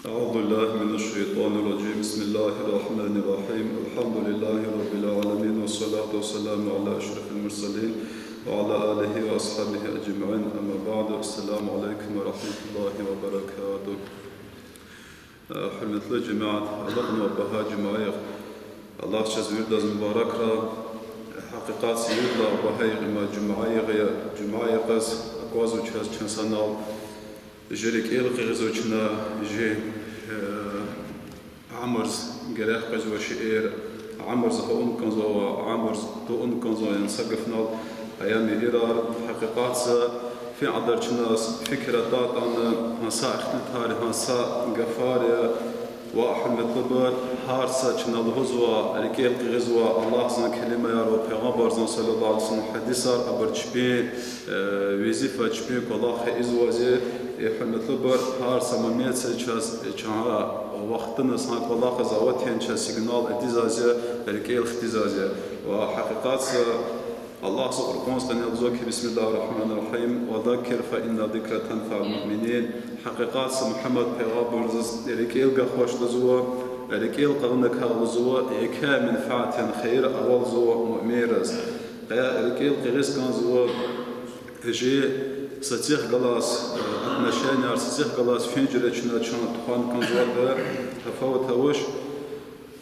أعوذ بالله من الشيطان الرجيم. بسم الله الرحمن الرحيم. الحمد لله رب العالمين، والصلاة والسلام على أشرف المرسلين وعلى آله وأصحابه أجمعين. أما بعد، السلام عليكم ورحمة الله وبركاته. حرمتli cemaat, Allah'ın ve baha cemaat, Allah şazvir daz mübarek ra, hakikat siyirla baha yığma cemaat qaz akvaz uçaz çansanal, جريك إل غزوجنا جي عمرز جريح قزوة شئير عمرز هون كنزو عمرز دون كنزو ينسقفنا أيام إيرار حقيقات في عدر جناس فكرة عن هنسا اختلطار هنسا قفاريا وأحمد لبر هارسا جنا الهزوة ركيل غزوة الله سن كلمة يا رب پیغمبر صلى الله عليه وسلم حديثار أبر جبين وزيفة جبين كلا خيزوازي حمد لبر هارسا مميت سجاز جها وقتنا سان كلا خزوات ينشا سيجنال اتزازي ركيل اختزازي وحقيقات الله سبحانه وتعالى بسم الله الرحمن الرحيم وذكر فإن ذكر تنفع المؤمنين حقيقات محمد پیغمبر ركيل قخوش لزوا ركيل قرنك لزوا يكا منفعة خير أول زوا مؤمرز ركيل قريس كان زوا جي ستيخ غلاس отношения ستيخ غلاس فينجرچنا چون تخان كان زوا تفاوت هوش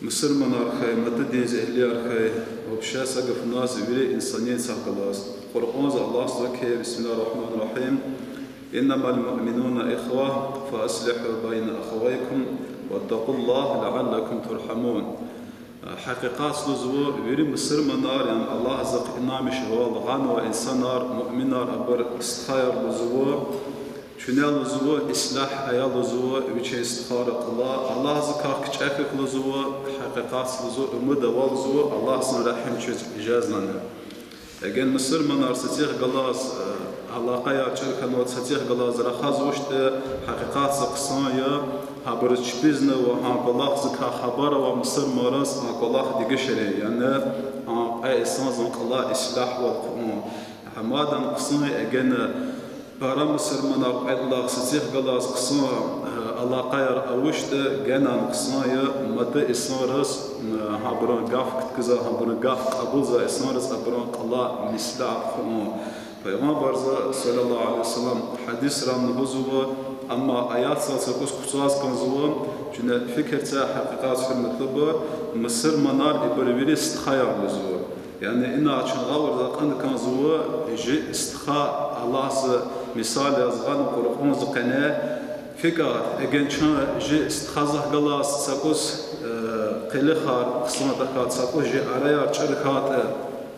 مسلمان أرخي متدين زهلي أرخي وبشا سقف الناس ويري إنسانية سقلاس قرآن الله سكي بسم الله الرحمن الرحيم إنما المؤمنون إخوة فأصلحوا بين أخويكم واتقوا الله لعلكم ترحمون حقيقات لزوا ويري مسلمان يعني الله زق إنام شغال غان وإنسان مؤمن أبر استخير لزوا شنو لزوا إصلاح أيا لزوا وجه استخارة الله زكاك شافك لزوا حقيقات لزوا أمد والزوا الله سن رحم شز إجازنا أجن مصر من أرسطيخ جلاس علاقة يا شركة نوت ستيخ جلاس رخاز وشت حقيقات سقسايا حبرش بيزنا وهاقلاخ زكا خبر ومصر مرس هاقلاخ دقشري يعني أي إنسان الله إصلاح والقانون حمادا قصاي أجن برا مصر من الله ستيخ جلاس قصا علاقة يا أوشت جنا قصايا مد إسرائيل هبران قافك كذا هبران قافك أبوزا إسرائيل هبران الله مصلاح قانون پیغمبر صلی الله علیه وسلم حدیث را نبوزوا اما آیات سالسکوس کساز کنزوا چون فکر تا حقیقت فرمتلب مصر منار ابرویری استخایا لزوا یعنی اینا چون غور زقان کنزوا جی استخا الله ز مثال از غن قرآن زقنه فکر اگن چون جی استخازه گلاس سکوس قلی خار قسمت خات سکوس جی آرایار چرخات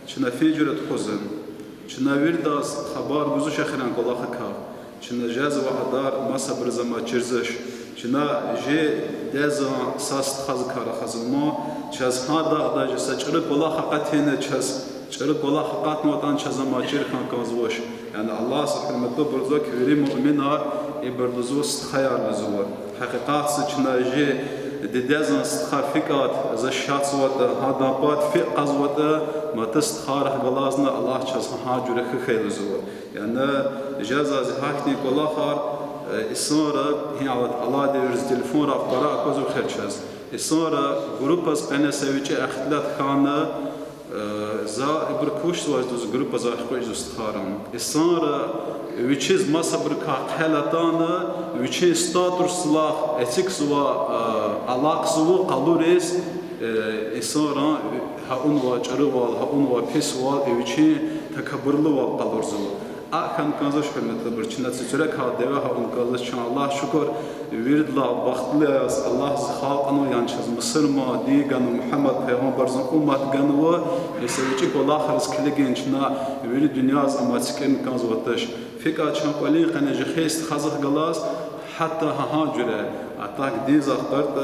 چون فیجرت خوزن چنا ویرداس خبر گزوش خیران کلاخ کا چنا جاز و حدار ما صبر زما چرزش چنا جه دزا ساست خاز کار خازما چاز ها دا جس چر کلاخ قاتینه چاز چر کلاخ قات نوتان چاز ما چر کان کازوش یعنی الله سبحانه و تعالی وری مؤمنا ابردزوس خیال زور حقیقت چنا جه دزا استخافقات ز شات وت هذا بات في قزوت ما تستخار غلازنا الله چاز ها جره خیل زور يعني جازا هاكني كل خار الصورة هي على الله ديرز تلفون را قرا كوزو خرچاز الصورة جروبس قنا سويچ اختلاف خانه za بركوش واز دوز جروب za خوش استخارم الصورة ويچيز ما صبر کا خلاتانا ويچي ستاتور سلاح اتيك سوا علاق سوا قالوريس الصورة هاون واجروا هاون وبيسوال ويچي تكبرلو قالورزو أكن كنزش حرمتli برچنا سچرك ها دوا ها اون كنزش چن الله شكر ويردلا بختلي الله خال انو يانچز مصر ما ديگن محمد پیغمبر زن امت گنو يسويچي الله خرس كلگن چنا ويرد دنيا از اماتسكن كنز وتش فيكا چن قلين قنج خيست خزخ گلاس حتى ها جره اتاك ديز اخترت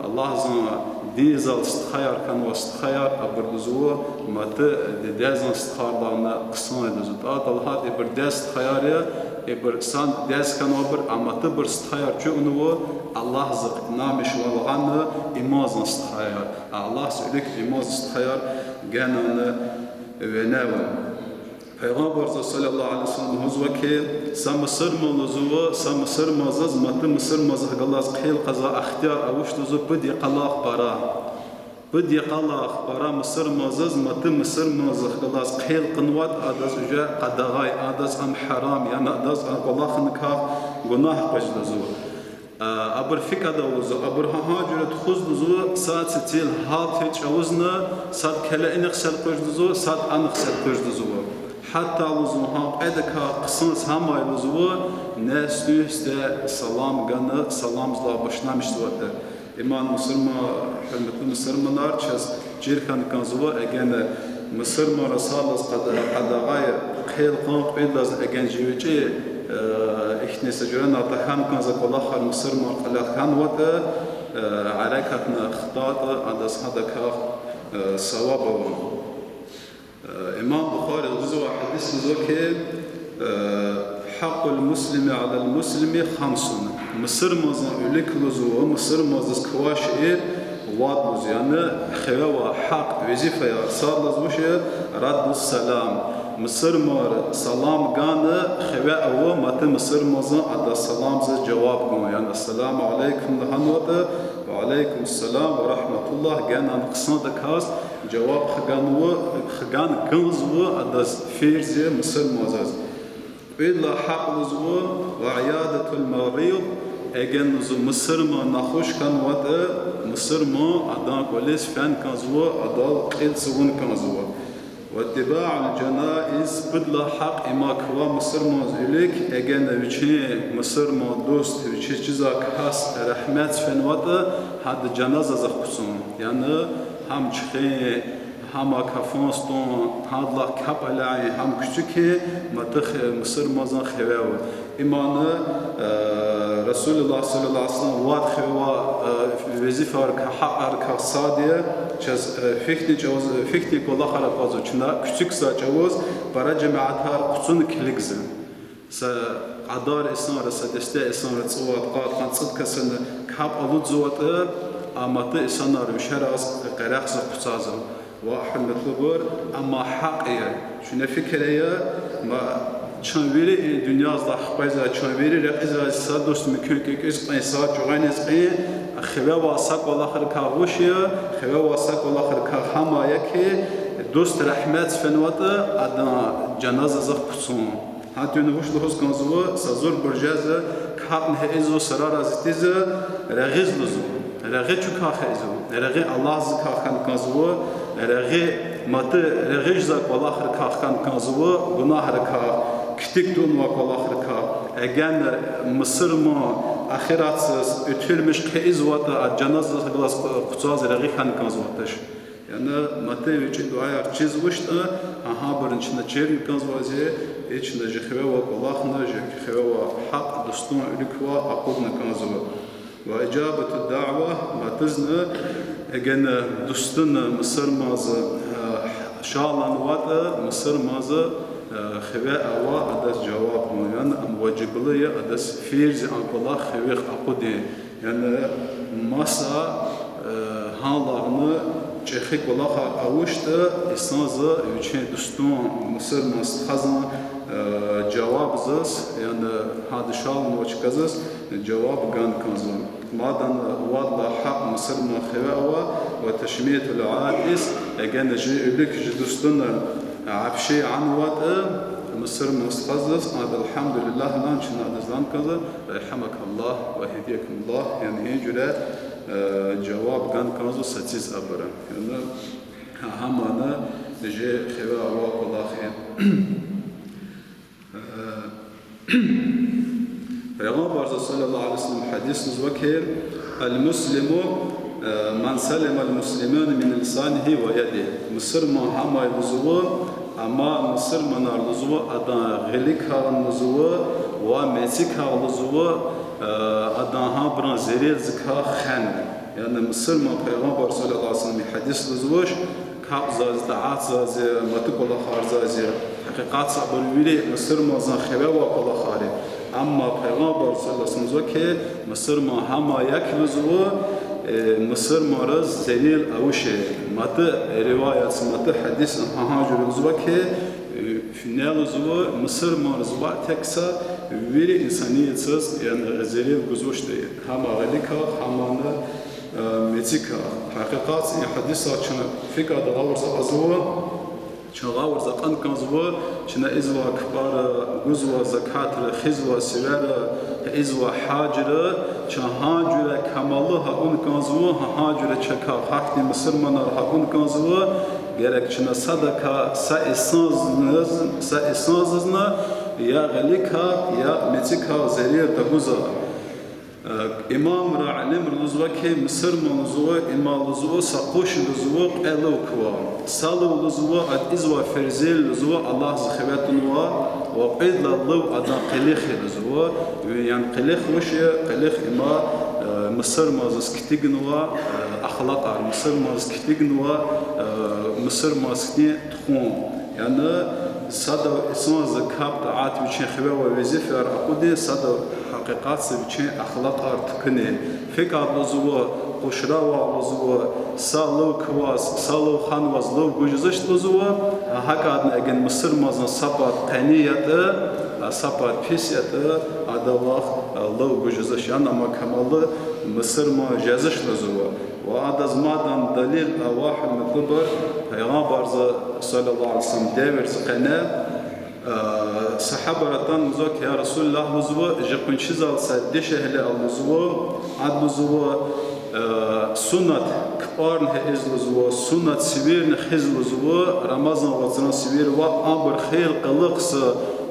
الله زن ديزل استخيار كان واستخيار أبرزوه مات ديزن استخارنا قصان دزوت الله إبر ديز خيارية إبر سان ديز كان أبر أما تبر استخيار جو إنه الله زق نامش والغنا إمازن استخيار الله سألك إماز استخيار جانا وناو Peygamber sallallahu aleyhi ve sellem huzva ki sa Mısır moluzuva sa Mısır mazaz matı Mısır mazah galas qil qaza axtiyar avuştuzu pidi qalaq para pidi qalaq para Mısır mazaz matı Mısır mazah galas qil qınvat adas uja qadagay adas am haram yani adas Allah'ın ka günah qajduzu abur fikada uluzu abur hahajuret khuzduzu saat stil halt hiç avuzna saat kele inqsal qajduzu saat anqsal qajduzu hatta uzun haq edeka qısınız hamay uzuvu nesüste salam ganı salamzla başlamıştı. İman Mısırma hürmetli Mısırmalar çaz cirkan kanzuva egene Mısırma rasalas qadagay qil qanq edaz egen jivici ihnese juran atakan kanza qolahar Mısırma qalakhan vata alakatna khtat adas hadaka sawaba İmam Bukhari uzun hadis uzun ki hakkul muslimi alel muslimi khamsun Mısır mazan ölük luzu Mısır mazız kıvaş vad luzu yani xeva hak vazifaya sağlaz bu şey raddus salam Mısır mar salam ganı xeva ava matı Mısır mazan ada salam ze cevap gön yani assalamu aleyküm lahanvata ve aleyküm selam ve rahmetullah gen an qısna da kas cevap xgan gınzvu adas firzi Mısır mazaz illa haqluzvu ve iyadatul marid egen nuzu Mısır ma naxushkan vada Mısır ma adan kolis fen kanzvu adal qil suvun kanzvu ve tiba'ul janaiz bidla haq ima kva Mısır ma zülik egen viçi Mısır ma dost viçi ciza kas rahmet fen vada had janaza zakhusun yani ham çıxı ham akafonston hadla kapalay ham küçük matı Mısır mazan xevav imanı Resulullah sallallahu aleyhi ve sellem vad xeva vazifar ka haqar ka sadiye çaz fikti kola xarapaz çuna küçük sa çavuz para cemaatar qutun kiligz sa adar isnar sa deste isnar tsovat qat qantsıt kasan kap alut zuvat amatı insanlar müşeraz qaraqs qutsazım واحد مطلوبور اما حقيقه شنو فكريه ما چنویری دنیا از داخل چنویری رئیس سادوست میکنه که از ساعت جوانیز قی خیلی واسق ولی آخر کاغوشیه خیلی واسق ولی آخر کاغمایه که دوست رحمت فنوات آدم جنازه زخ کسون حتی نوش لحظ کنزوا سازور برجازه کاب نهیزو سرار ازتیزه رغیز لزو رغی چوکا خیزو رغی الله زکا خان کنزوا رغی ماته رغیج زک ولی آخر کاغکان کنزوا گناه رکا کتیک دون وک ولی آخر کاغ اگر مصر ما آخراتسız ötülmüş keiz vata cenazı glas kutsaz raği kan kanzvatış yani mate için duayar çizmişti aha birinçinde çeri kanzvazi içinde jehve ve Allah'ına jehve ve hak dostun ülkva akudna kanzva ve icabet da'va matızna egen dostun Mısır mazı şalan vata Mısır mazı خبا أوا أدس جواب يعني أم واجبلية أدس فيرز عن الله خويخ أقودي يعني مسا هالغنا جخيك والله أوشت إستنزا يجين دستون مصر مستخزن جواب زس يعني هذا شال نوش كزس جواب كان كنزون مادن وضع حق مصر ما خبا أوا وتشميت العائس أجن جي لك دستون عفشي عن وقت مصر مستخزص هذا الحمد لله لان شنا دزلان كذا رحمك الله وهديكم الله يعني هجرة جواب كان كنزو ستيز أبرا يعني هم أنا جي خوا واق الله خير پیغمبر صلی الله علیه وسلم حدیث نزوکر المسلم من سلم المسلمون من لسانه ويده مصر ما هم يلزوا اما مصر من يلزوا ادا غليك يلزوا ومسك يلزوا ادا ها بران زرير زكا خان يعني مصر ما پیغمبر صلی الله علیه وسلم حدیث نزوش كاب زاز دعات زاز متقول خارزاز حقيقات صبر ويلي مصر ما زان خبا وقال خاري اما پیغمبر صلی الله علیه وسلم که مصر ما هم يكلزوا مصر مرز زلیل اوشه مت روایت مت حدیث ها جلوزوا که فينال زوا مصر ما زوا تكسا ويري إنسانية سز يعني غزيري جزوش ده هما غليكا همانا ميتيكا حقيقات حديثة كنا فكرة دغور زوا كنا غور زقان كان زوا كنا إزوا كبار جزوا زكاة خزوا سوارة إزوا حاجرة كنا حاجرة كمالها أون كان زوا حاجرة شكا حقتي مصر منا أون كان زوا gerekçine sadaka sa esnazna ya galika ya metika zeriya taguza imam ra'alim ruzwaki Mısır manzuwa imam ruzwa saqush ruzwa qalukwa salu ruzwa ad izwa ferzil ruzwa Allah zikhabatun wa qidla Allah ada qilikh ruzwa yani qilikh وش qilikh ima Mısır mazas kitignuwa akhlaq Mısır mazas kitignuwa Mısır maskini txon yani sada isma zakat taat biçin xwe ve vazife arqudi sada haqiqat biçin akhlaq artkini fikr lozwa qoshra wa lozwa salu kwas salu khan wazlu gujzish lozwa hakadna agen Mısır mazan sapat qaniyati sapat pisiyati adallah Allah gujzish yani ama kamalı Mısır ma jazish lozwa وهذا زمان دليل واحد من الكبر پیغمبر صلى الله عليه وسلم ديرس قناه صحابه رتان مزوك يا رسول الله مزو جقن شزال سدش اهل المزو عد مزو سنت كبار هز مزو سنت سبير خز مزو رمضان وزن سبير وامر خير قلقس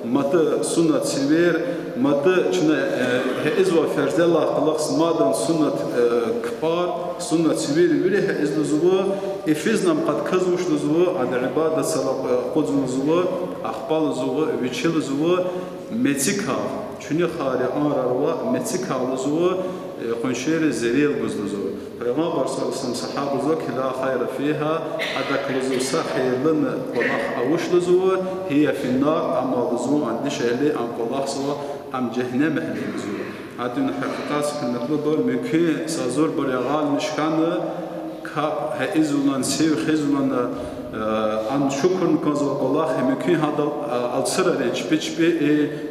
مت سنت سبير مت چنه هز وفرز الله قلقس مادن سنت كبار سنة سبيل بره إزلزوا إفزنا قد كذوش لزوا عند العبادة سلام قدس لزوا أخبار لزوا ويشيل لزوا متسكا شنو خارج أمر روا متسكا لزوا قنشير زريل جز لزوا فما برسل اسم صحاب لزوا كلا خير فيها عدك لزوا سخير لنا قلاخ أوش لزوا هي في النار أما لزوا عند شهلي أم قلاخ سوا أم جهنم أهل لزوا هاتون حقيقات كنا دول ممكن سازور بريغال مشكانه كهزولان سير خزولان عن شكر كنزو الله ممكن هذا السر بيش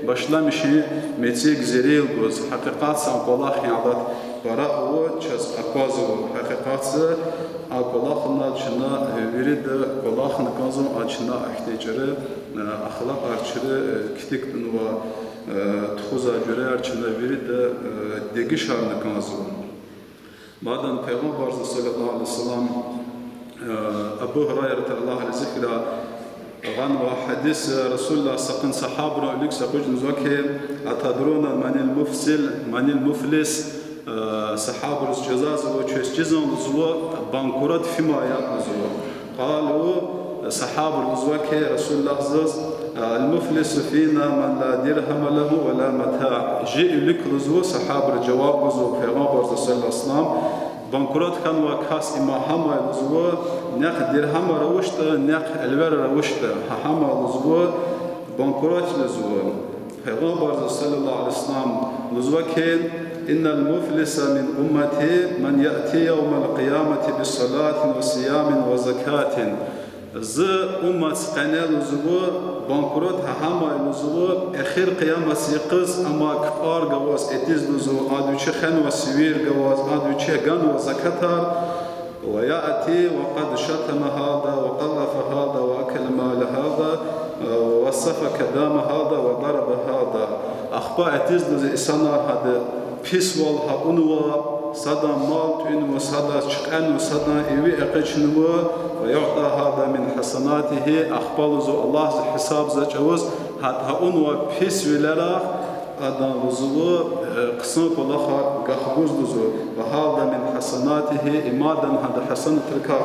başlamışı meçik zeril göz حقيقات سان الله عادت برا هو چس اقوازو حقيقات الله ناچنا ورد الله نكنزو اچنا احتيجره اخلاق arçırı kitik nuva تخوزا جري أرچنا ورد دقي شارنا كنزو بعدن پیغمبر صلى الله عليه وسلم أبو هريرة الله عليه ذكره غن وحديث رسول الله سقن صحابنا لك سقوج نزوكي أتدرون من المفلس صحاب الجزاز وچس جزان نزوا بانكورات فيما يات نزوا قالوا صحاب الزوكي رسول الله زوز المفلس فينا من لا درهم له ولا متاع جئ لك رزو صحاب الجواب رزو پیغمبر صلى الله عليه وسلم بانكورات كان وكاس إما هما رزو نق درهم روشت نق الور روشت هما رزو بانكورات رزو پیغمبر صلى الله عليه وسلم رزو كين إن المفلس من أمتي من يأتي يوم القيامة بصلاة وصيام وزكاة ز أمة قنال زبو بانكروت هما زبو آخر قيامة سيقز أما كبار جواز إتيز زبو عادو خن وسوير جواز عادو جن وزكتار ويأتي وقد شتم هذا وقذف هذا وأكل مال هذا وسفك دم هذا وضرب هذا أخبار إتيز زبو إسانا هذا بيسوال هؤنوا صدا مال تين وصدا شقن وصدا إيوي أقشنوا ويعطى هذا من حسناته أخبال زو الله حساب زجوز حتى أنوا بيس ولا هذا وزو قسم الله قخبوز زو وهذا من حسناته إمادا هذا حسن تلك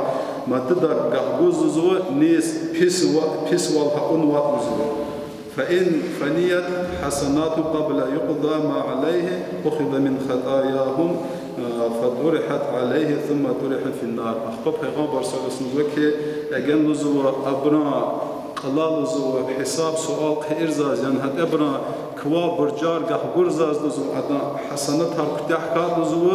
ما تقدر قخبوز زو نيس بيس والها أنوا زو فإن فنيت حسنات قبل يقضى ما عليه أخذ من خطاياهم فطرحت عليه ثم طرح في النار أخبر پیغمبر صلى الله عليه وسلم أجن لزو أبنا قلال لزو حساب سؤال إرزاز يعني هاد أبنا كوا برجار قح برزاز لزو أدنا حسنات هركتح كات لزو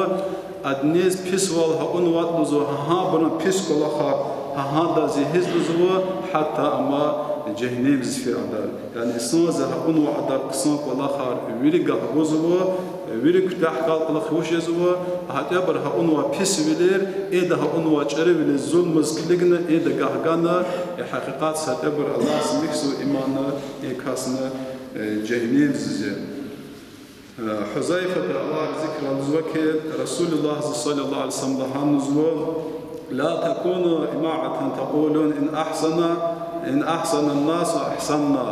أدنيز بيسوال هؤنوات لزو ها بنا بيس كلها ها دا زهز لزو حتى أما cehennem zifir adar. Yani insan zaha unwa adar qisam wala khar viri gah bozwa viri kutah qalqla xoş yazwa hatta bar ha unwa pis bilir eda ha unwa çare bilir zulmuz kiligna eda gahgana hakikat satabur Allah smiksu imana kasna cehennem zize Huzayfa Allah zikra nuzwake Resulullah sallallahu aleyhi ve sellem hanuzwa لا تكونوا إماعة تقولون إن أحسن الناس أحسننا.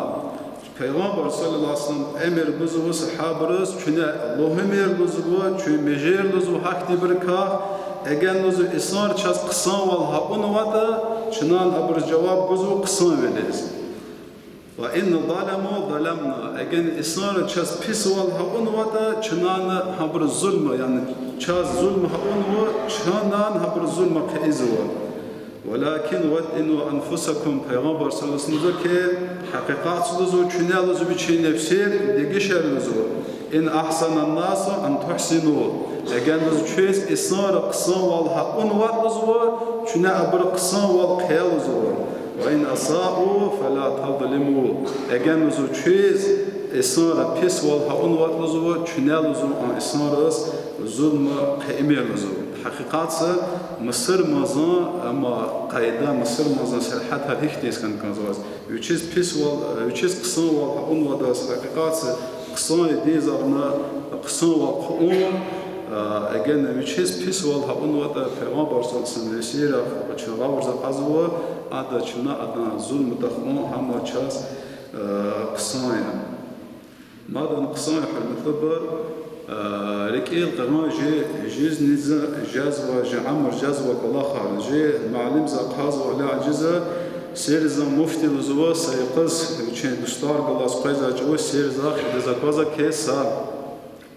Peygamber sallallahu aleyhi ve sellem emir buzuvu sahabırız, çünkü Allah'ım emir buzuvu, çünkü mecir buzuvu hak dibirka, egen buzuvu isar çaz kısan val haun vada, çınan abır cevap buzuvu kısan veliz. Ve inne zalemu zalemna, egen isar çaz pis val haun vada, çınan habır zulmü, yani çaz zulmü haun vada, çınan habır zulmü kaiz vada. ولكن وَدْئِنُوا أَنفُسَكُمْ Peygamber sallallahu aleyhi ve sellem ki hakikatsızı çünelizü bir şey nefsir degişerlizü in ahsanan nasu an tuhsinu egendiz çöz isar qısan wal haun wadlizü çüne abr qısan wal qiyalizü ve in asa'u fala tadlimu egendiz çöz isar pis wal haun wadlizü çünelizü an isarız zulm qiymelizü hakikatsa Mısır mazan ama kayda Mısır mazan serhat her hiç değilken kanzavaz. Üçüz pis wal, üçüz kısan wal haun vadas hakikatsa kısan ediz arna kısan wal haun again üçüz pis wal haun vada Peygamber sallallahu aleyhi ve sellem açığa varza azwa ada çuna ada zulm dakhmu hamma çaz kısan ya. Madan kısan hürmetli ركيل قرما جيز نزا جازوا جعمر جازوا كلا خارجي معلم ز قاز ولا عجزة سيرزا مفتي لزوا سيقص وشين دستار قلاص قيزا جو سيرزا خدزا قازا كيسا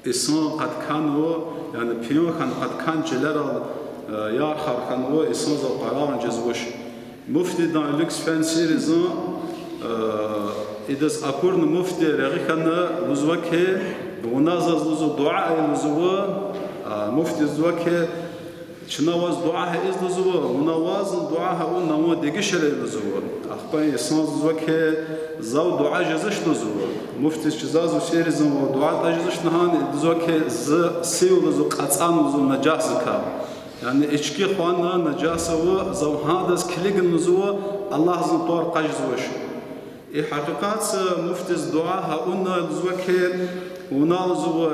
إسان قد كانوا يعني بيون كان قد كان جلال يا خار كانوا إسان ز قرار جزوش مفتي دان لكس فان سيرزا إدس أكورن مفتي رغيكنا لزوا كي ونازز لزو دعاء لزو مفتي زوا كي شنواز دعاء إز لزو ونواز دعاء ونوا دقيشة لزو أخبار يسون زوا كي زاو دعاء جزش لزو مفتي شزاز وشير زو دعاء تجزش نهان زوا كي سيو لزو قطعان لزو نجاسكا يعني إشكي خوانا نجاسة وزو هادس كليجن لزو الله زو طور قجزوش حقيقات مفتي الدعاء هؤلاء لزو كي ونالزو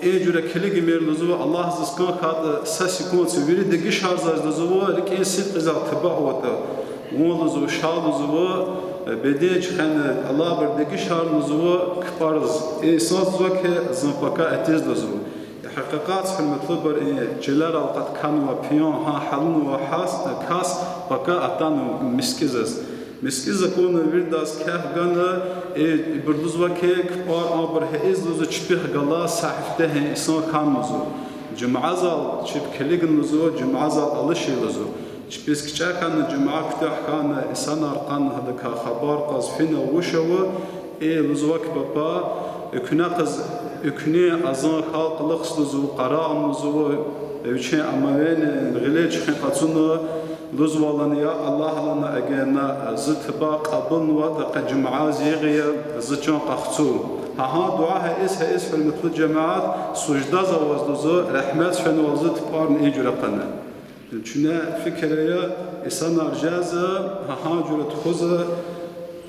ايجور كليغ ميرلزو الله زسكن خاط ساسيكون سويري دغي شارزاز لزو لكن سيت قزا تبع وتا ونالزو شالزو بديج خن الله بر دغي شارلزو كبارز اساس زوك زنفكا اتيز لزو حقيقات في المطلب جلال قد كان وبيون ها حلون وحاس كاس بقى اتان مسكيزس Miskiza konu virdas kaf gana burduzva ke kpar aber heiz luzu çpih gala sahifte he insan kanmuzu cumazal çip keligin luzu cumazal alışı luzu çpis kiçakan cuma kütah kana insan arkan hada ka haber qazfina wushawa luzu kbapa künaqaz ükni azan xalqlıq luzu qara'am luzu üçe amaven gile çıxın qatsunu لزوالنا يا الله لنا أجينا زتبا قبل وقت جمعة زيغية زتشون قختو ها دعاء إس في المثل الجماعات سجدة زوازدوزو رحمة فن وزت بارن إيجور قنا شنا فكرة إسان أرجازة ها جرت خوزة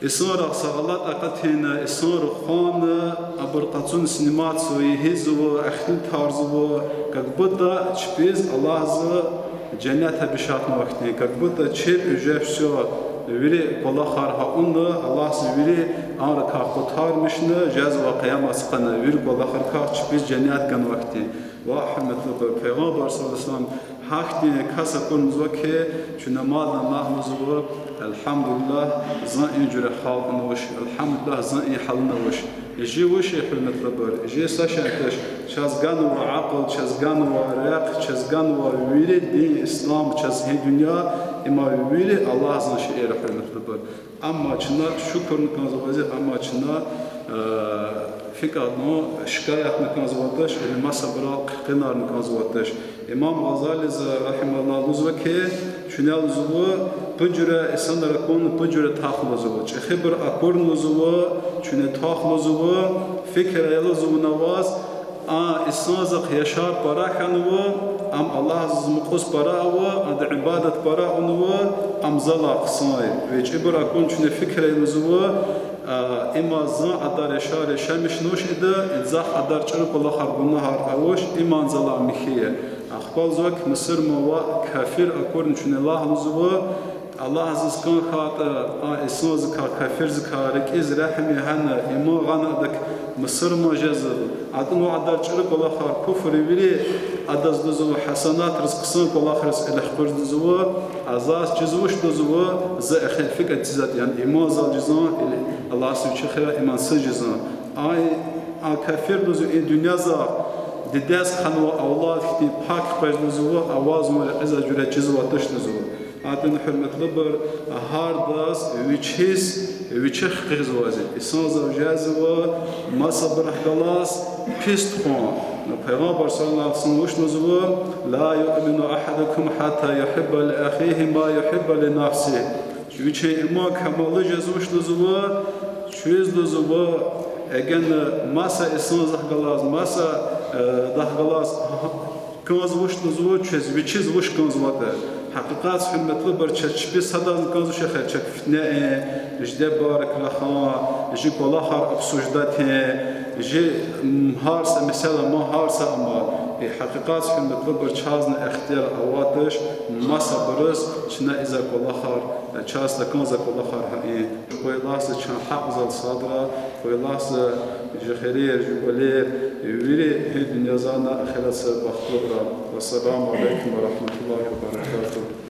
إسان رقصالات أقتهنا إسان رخان أبرقتون سينمات سوي هزو أختل تارزو كقبضة شبيز الله زو Cennete bişatma vakti. Kakbuta çir ücefşo viri kola harha unna Allah viri amr ka qutarmışna cezva kıyamet sıkana viri kola harka çıkış cennet kan vakti. Ve ahmetli Peygamber sallallahu aleyhi ve sellem hakti kasakun zaki şu namazdan mahmuzu elhamdülillah zan incure halkın hoş elhamdülillah zan halına hoş. جي وشي حلمت لبر جي ساشنتش شازغان وعقل شازغان ورق شازغان وويري دين اسلام شاز هي دنيا اما ويري الله عز وجل حلمت لبر اما چنا شكر نكن زوازي اما چنا فكرة إنه شكاية نكون زواتش اللي ما صبرا قنار نكون زواتش إمام غزالي رحمه الله نزوكه شنو نزوه بجرة إنسان ركون بجرة تاخل زوج خبر أكور نزوه شنو تاخل زوه فكرة يلزو نواز إنسان زق يشار براحنوه أم الله عز مقص براءه أد عبادة براءه أم زلا قصاي ويش إبر أكون شنو فكرة يلزوه إما زان أدار شار شمش نوش إذا إنزاح أدار شرق الله خربنا هارقوش إما زلا مخيه أخبار زوج مصر موا كافر أكون شنو الله نزوه الله عز كان خاطر إنسان زكا كافر زكا ركيز رحمي هنا إما غنا دك مصر مجازل عدنو أدار شرق الله خار كفر بلي أدز دزو حسنات رزق سنك الله خرس الأخبار دزو عزاز جزوش دزو زي أخي فكرة تزات يعني إما زال جزان الله سبحانه خير إما سجزان كافر دزو إن دنيا زار دداس خنوا أولاد كتير باك باش دزو أواز مال عزة جرا جزو تش دزو عدن حرمة لبر هارداس ويشخ قزوازي إنسان زوجازوا ما صبر خلاص بيستخون پیغمبر صلی الله علیه وسلم وش نزوا لا يؤمن أحدكم حتى يحب لأخيه ما يحب لنفسه شو إما كمال جزوش نزوا شو نزوا اگن مسا إنسان زخلاص مسا دخلاص كنز وش نزوا چیز وش كنز واته حقیقت حمت لبر چشپی صدا نکنز شخه چک فتنه جده بارک لخا جی کلا خار ابسوجدته جی هارس مثلا ما هارس اما حقیقت حمت لبر چازن اختیار اواتش ما صبرس چنا اذا کلا خار چاز نکنز کلا خار هایی کوی لاس چن حق زال صادرا کوی لاس جخيرير جبلير ويري هي دنيا زانا اخرت وقت والسلام عليكم ورحمه الله وبركاته